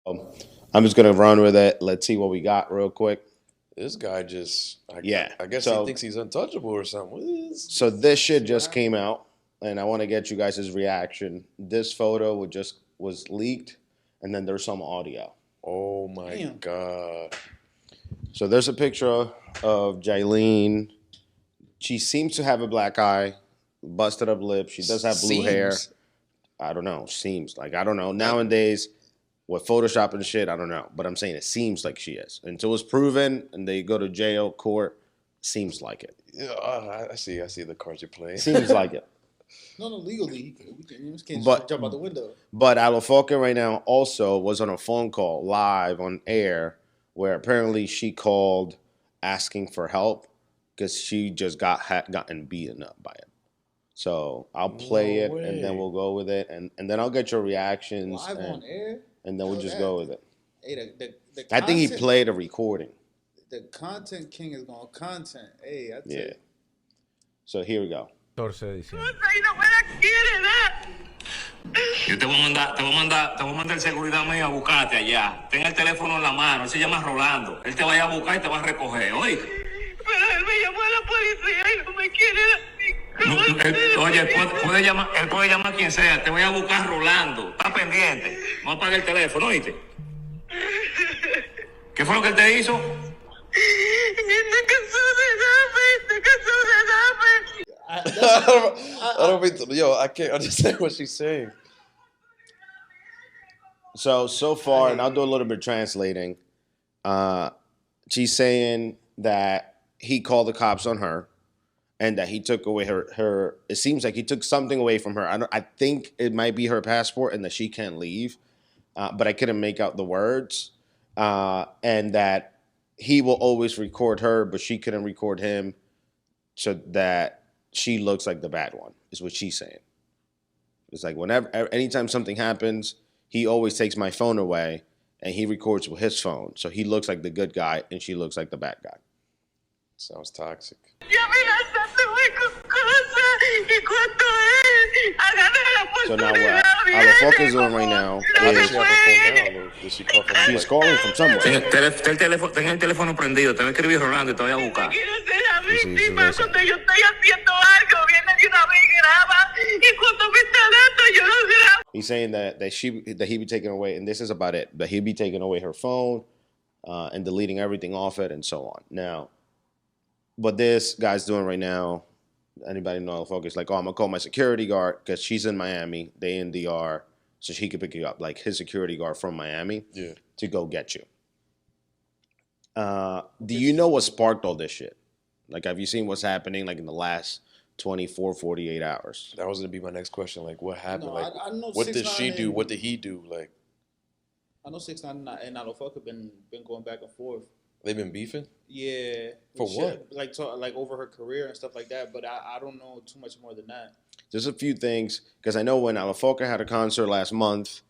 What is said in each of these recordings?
I'm just gonna run with it. Let's see what we got real quick. This guy just, Yeah. I guess he thinks he's untouchable or something. What is So this shit just came out, and I want to get you guys' reaction. This photo was leaked, and then there's some audio. Oh my God. So there's a picture of YAILIN. She seems to have a black eye, busted up lips. She does have blue hair. I don't know. Seems like I don't know. Nowadays, with Photoshop and shit, I don't know. But I'm saying it seems like she is. Until it's proven and they go to jail, court, seems like it. Yeah, I see the cards you're playing. Seems like it. No, legally, we can't just jump out the window. But Alafoca right now also was on a phone call live on air where apparently she called asking for help because she just gotten beaten up by it. So I'll play it and then we'll go with it and then I'll get your reactions. Live on air? And then we'll just go with it. Hey, I think he played a recording. The content king is going content. Hey, I tell Yeah. So here we go. 14 de diciembre. Yo te voy a mandar seguridad mío a buscarte allá. Ten el teléfono en la mano, él se llama Rolando. Él te va a ir a buscar y te va a recoger, ¿oíste? Pero él me llamó a la policía y no me quiere Oye, él puede llamar a quien sea, te voy a buscar Rolando. Está pendiente. Vamos a apagar el teléfono, ¿oíste? ¿Qué fue lo que él te hizo? I don't mean to, yo, I can't understand what she's saying. So far, and I'll do a little bit of translating. She's saying that he called the cops on her, and that he took away her. It seems like he took something away from her. I think it might be her passport, and that she can't leave. But I couldn't make out the words. And that he will always record her, but she couldn't record him, so that she looks like the bad one. Is what she's saying. It's like anytime something happens, he always takes my phone away, and he records with his phone, so he looks like the good guy, and she looks like the bad guy. Sounds toxic. So now what Alafoca is doing right now is she's calling from somewhere. Ten el teléfono prendido, te va a escribir Rolando y te voy a buscar. Cuando yo estoy haciendo algo, viene de una vez y graba. Y cuando me está dando, yo no grabo. He's saying that he be taking away, and this is about it, but he'd be taking away her phone and deleting everything off it and so on. Now, what this guy's doing right now, anybody know the focus? Like, oh, I'm gonna call my security guard because she's in Miami, they in DR, so she could pick you up, like his security guard from Miami, to go get you. Do you know what sparked all this shit? Like, have you seen what's happening like in the last 24, 48 hours? That was gonna be my next question. Like, what happened? No, like, I know what did 6IX9 she do? What did he do? Like, I know 6IX9INE and Alafoca been going back and forth. they've been beefing? Yeah. For what? Like over her career and stuff like that. But I don't know too much more than that. There's a few things, because I know when Alafoca had a concert last month,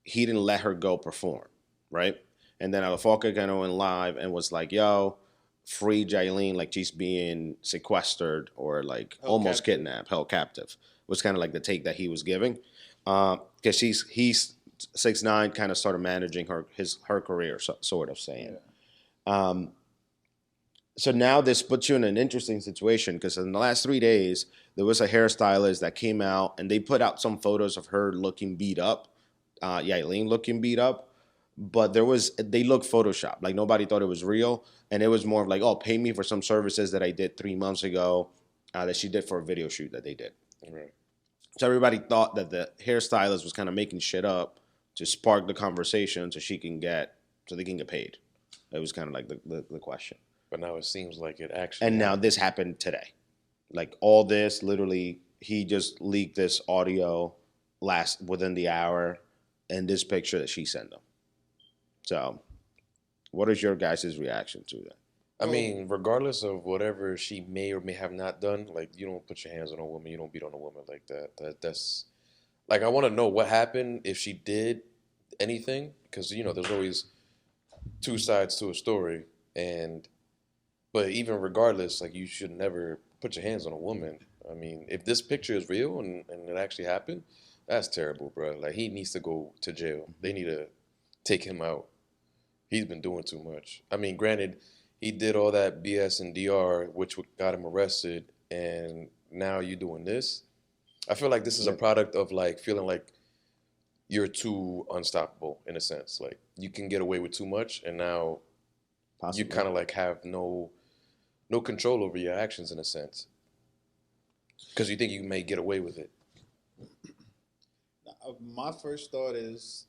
he didn't let her go perform, right? And then Alafoca kind of went live and was like, yo, free YAILIN, like she's being sequestered or like almost kidnapped, held captive, was kind of like the take that he was giving. Because he's 6ix9ine kind of started managing her career, sort of saying. Yeah. So now this puts you in an interesting situation, because in the last 3 days, there was a hairstylist that came out and they put out some photos of her looking beat up, YAILIN looking beat up, but they look photoshopped. Like nobody thought it was real. And it was more of like, oh, pay me for some services that I did 3 months ago that she did for a video shoot that they did. Right. So everybody thought that the hairstylist was kind of making shit up to spark the conversation so they can get paid. It was kind of like the question. But now it seems like it actually And now this happened today. Like all this, literally, he just leaked this audio within the hour and this picture that she sent him. So what is your guys' reaction to that? I mean, regardless of whatever she may or may have not done, like, you don't put your hands on a woman, you don't beat on a woman like that. That's like, I want to know what happened if she did anything, because, you know, there's always two sides to a story. But even regardless, like, you should never put your hands on a woman. I mean, if this picture is real and it actually happened, that's terrible, bro. Like, he needs to go to jail. They need to take him out. He's been doing too much. I mean, granted, he did all that BS in DR, which got him arrested, and now you're doing this. I feel like this is a product of like feeling like you're too unstoppable in a sense. Like you can get away with too much, and now you kind of like have no control over your actions in a sense, because you think you may get away with it. My first thought is,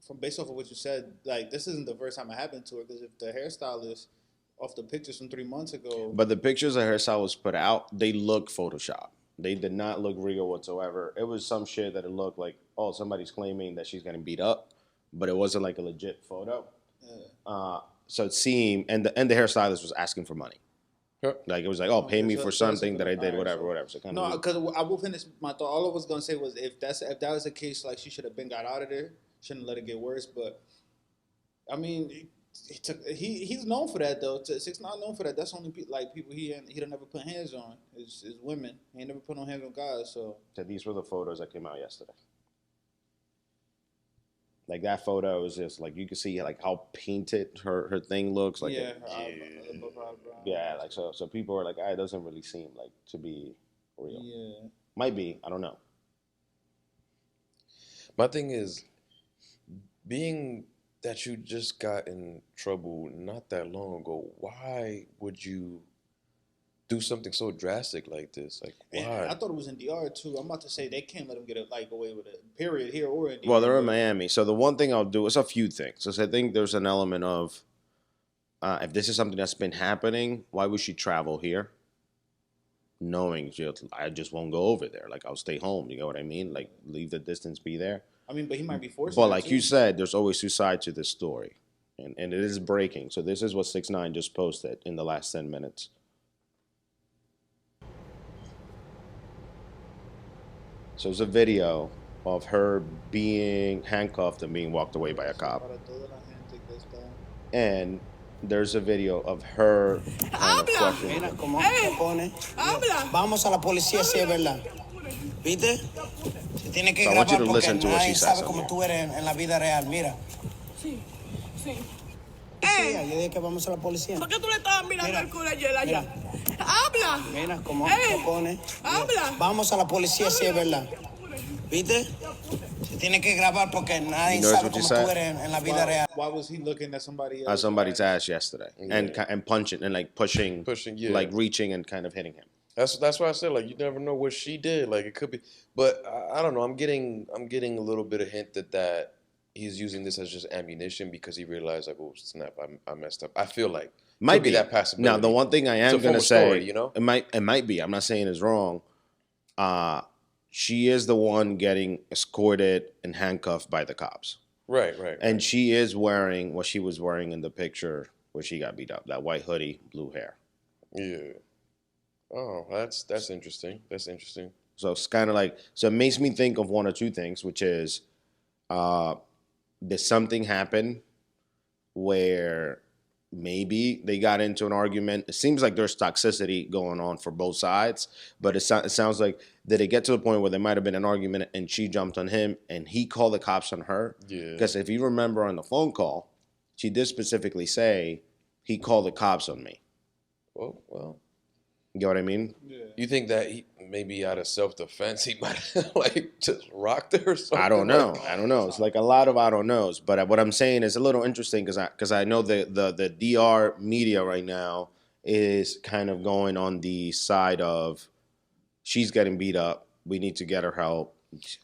from based off of what you said, like this isn't the first time it happened to her. Because if the hairstylist, off the pictures from 3 months ago, But the pictures the hairstylist put out, they look Photoshop. They did not look real whatsoever. It was some shit that it looked like, oh, somebody's claiming that she's getting beat up, but it wasn't like a legit photo. So it seemed, and the hairstylist was asking for money. Yep. Like it was like, oh, pay me so- for so something that I basically, did, alright, whatever. So kind no, of. because I will finish my thought. All I was gonna say was if that was the case, like she should have been got out of there. Shouldn't let it get worse. But I mean, he's known for that though. 6ix9ine known for that. That's only people he don't never put hands on is women. He ain't never put no hands on guys. So These were the photos that came out yesterday. Like that photo is just like you can see like how painted her thing looks. Like yeah, like so people are like, it doesn't really seem like to be real. Yeah, Might be, I don't know. My thing is, being that you just got in trouble not that long ago, why would you do something so drastic like this? Like, why? and I thought it was in DR too. I'm about to say they can't let him get it away with it. Period. Here or in DR. Well, they're in Miami. So the one thing I'll do is a few things. So I think there's an element of if this is something that's been happening, why would she travel here? Knowing I just won't go over there. Like I'll stay home. You know what I mean? Like leave the distance be there. I mean, but he might be forced. But like you said, there's always two sides to this story. And it is breaking. So this is what 6ix9ine just posted in the last 10 minutes. So it's a video of her being handcuffed and being walked away by a cop. And there's a video of her kind of questioning. Mira cómo te pone. Vamos a la policía si es verdad. ¿Viste? Se tiene que So I want you grabar to listen porque to what she nadie says sabe on cómo here. tú eres en la vida real. Mira. Sí. Sí, yo dije que vamos a la policía. ¿Por qué tú le estabas mirando Mira, al culo ayer allá? mira. ¡Habla! Mira cómo te pone. Habla. Vamos a la policía si es verdad. ¿Viste? Se tiene que grabar porque nadie You notice sabe what you cómo said? tú eres en la vida real. Why was he looking at somebody else? At somebody's ass yesterday. And punching and like pushing, yeah. like reaching and kind of hitting him. That's why I said like you never know what she did. Like it could be, but I don't know. I'm getting a little bit of hint that he's using this as just ammunition because he realized like, oh snap, I messed up. I feel like Might be that possibility. Now the one thing I am It's a gonna former say, story, you know? it might be. I'm not saying it's wrong. She is the one getting escorted and handcuffed by the cops. Right. And she is wearing what she was wearing in the picture where she got beat up. That white hoodie, blue hair. Yeah. Oh, that's interesting. That's interesting. So it's kind of like, so it makes me think of one or two things, which is, did something happen where maybe they got into an argument? It seems like there's toxicity going on for both sides, but it sounds like, did it get to the point where there might have been an argument and she jumped on him and he called the cops on her? Yeah. Because if you remember on the phone call, she did specifically say, he called the cops on me. Well. You know what I mean? Yeah. You think that he maybe out of self-defense he might have like just rocked her or something? I don't know. I don't know. It's like a lot of I don't knows. But what I'm saying is a little interesting because I know the DR media right now is kind of going on the side of she's getting beat up. We need to get her help.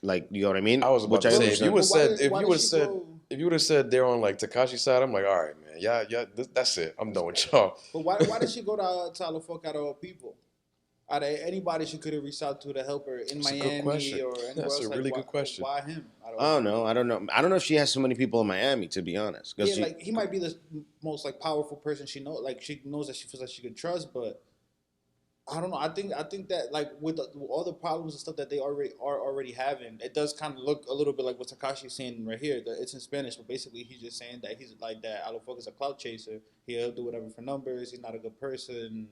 Like, you know what I mean? I was about to say if you would have said Why they're on like Tekashi's side, I'm like, all right, man, yeah, that's it. I'm done with y'all. But why did she go to Alafoque out of all people? Out of anybody she could have reached out to help her in That's a good Miami question. or anywhere That's else. a really good question. Why him? I don't know. I don't know if she has so many people in Miami, to be honest. Yeah, like he might be the most like powerful person she knows. Like she knows that she feels like she could trust, but I don't know. I think that like with all the problems and stuff that they already having, it does kind of look a little bit like what Tekashi's saying right here. It's in Spanish, but basically he's just saying that he's like that. Alafoque is a clout chaser. He'll do whatever for numbers. He's not a good person.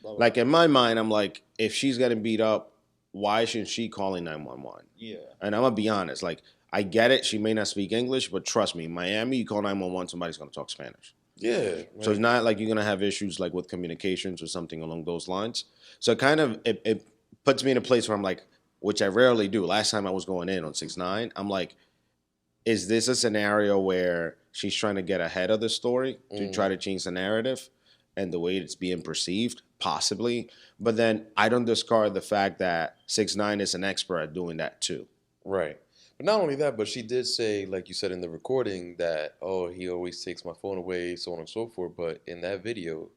Blah, blah, like blah. in my mind, I'm like, if she's getting beat up, why isn't she calling 911? Yeah. And I'm gonna be honest, like I get it. She may not speak English, but trust me, Miami, you call 911, somebody's going to talk Spanish. Yeah. So it's not like you're going to have issues like with communications or something along those lines. So it puts me in a place where I'm like, which I rarely do. Last time I was going in on 6ix9ine, I'm like, is this a scenario where she's trying to get ahead of the story to try to change the narrative and the way it's being perceived? Possibly. But then I don't discard the fact that 6ix9ine is an expert at doing that too. Right. But not only that, but she did say, like you said in the recording, that, oh, he always takes my phone away, so on and so forth. But in that video,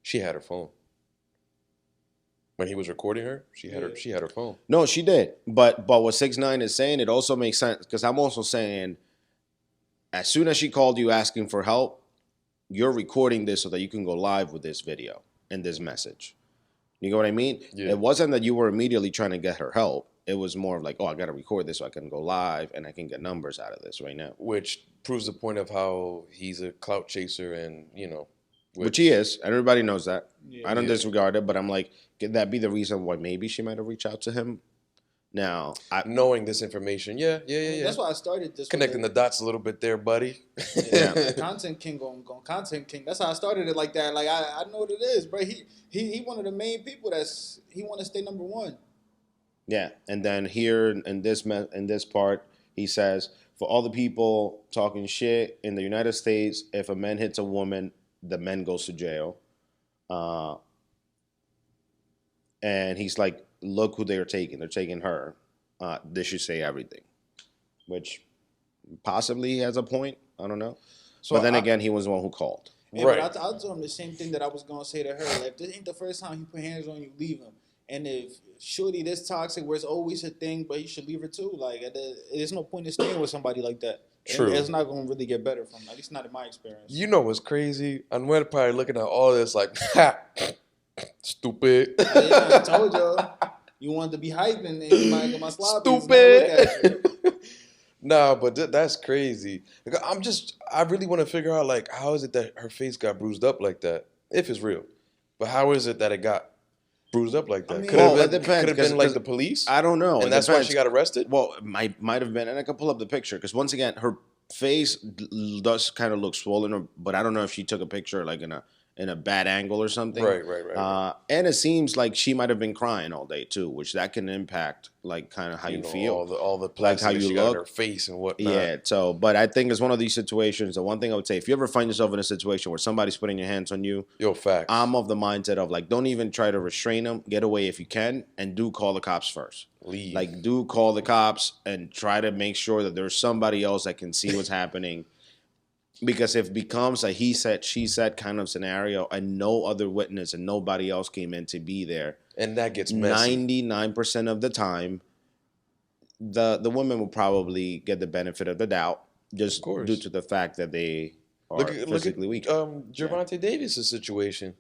she had her phone. When he was recording her, she had her phone. No, she did. But what 6ix9ine is saying, it also makes sense because I'm also saying, as soon as she called you asking for help, you're recording this so that you can go live with this video and this message. You know what I mean? Yeah. It wasn't that you were immediately trying to get her help. It was more of like, oh, I got to record this so I can go live and I can get numbers out of this right now. Which proves the point of how he's a clout chaser and, Which he is. Everybody knows that. Yeah. I don't disregard it, but I'm like, could that be the reason why maybe she might have reached out to him? Now, knowing this information, yeah. That's why I started this. Connecting the dots a little bit there, buddy. Yeah. Content king going content king. That's how I started it like that. Like I know what it is, bro. He one of the main people he want to stay number one. Yeah, and then here in this part, he says, for all the people talking shit in the United States, if a man hits a woman, the man goes to jail. And he's like, look who they're taking. They're taking her. They should say everything. Which possibly he has a point. I don't know. So but then again, he was the one who called. Yeah, right. But I told him the same thing that I was going to say to her. Like, if this ain't the first time he put hands on you, leave him. And if shorty this toxic where it's always a thing, but you should leave her too. Like, there's no point in staying with somebody like that. True. And it's not going to really get better from, at least not in my experience. You know what's crazy? Anuel probably looking at all this like, ha, stupid. Yeah, I told y'all. You wanted to be hyping and you might get my sloppy. Stupid. Nah, but that's crazy. Like, I really want to figure out, like, how is it that her face got bruised up like that? If it's real. But how is it that it got bruised up like that? I mean, Could have it depends, been like the police? I don't know. And It that's why depends. she got arrested? Well, it might have been, and I can pull up the picture because once again, her face does kind of look swollen, but I don't know if she took a picture like in a bad angle or something. Right. And it seems like she might have been crying all day too, which that can impact like kind of how you feel, all the like plastic how that you she got in look. her face and whatnot. Yeah. So, but I think it's one of these situations. The one thing I would say, if you ever find yourself in a situation where somebody's putting your hands on you, Yo, facts. I'm of the mindset of like, don't even try to restrain them. Get away if you can, and do call the cops first. Leave. Like, do call the cops and try to make sure that there's somebody else that can see what's happening. Because if it becomes a he said, she said kind of scenario and no other witness and nobody else came in to be there, and that gets messy. 99% of the time, the women will probably get the benefit of the doubt just due to the fact that they are physically weak. Gervonta Davis' situation.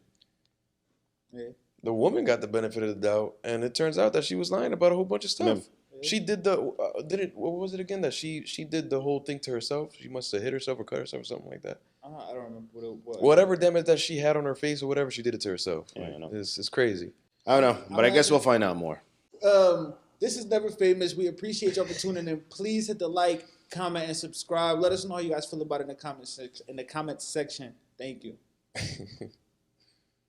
Yeah. The woman got the benefit of the doubt, and it turns out that she was lying about a whole bunch of stuff. Yeah. She did what was it again? That she did the whole thing to herself. She must have hit herself or cut herself or something like that. I don't remember what. Whatever damage that she had on her face or whatever, she did it to herself. Yeah, Like, I know. It's crazy. I don't know, but I guess we'll find out more. This is Never Famous. We appreciate y'all for tuning in. Please hit the like, comment, and subscribe. Let us know how you guys feel about it in the comment section. Thank you.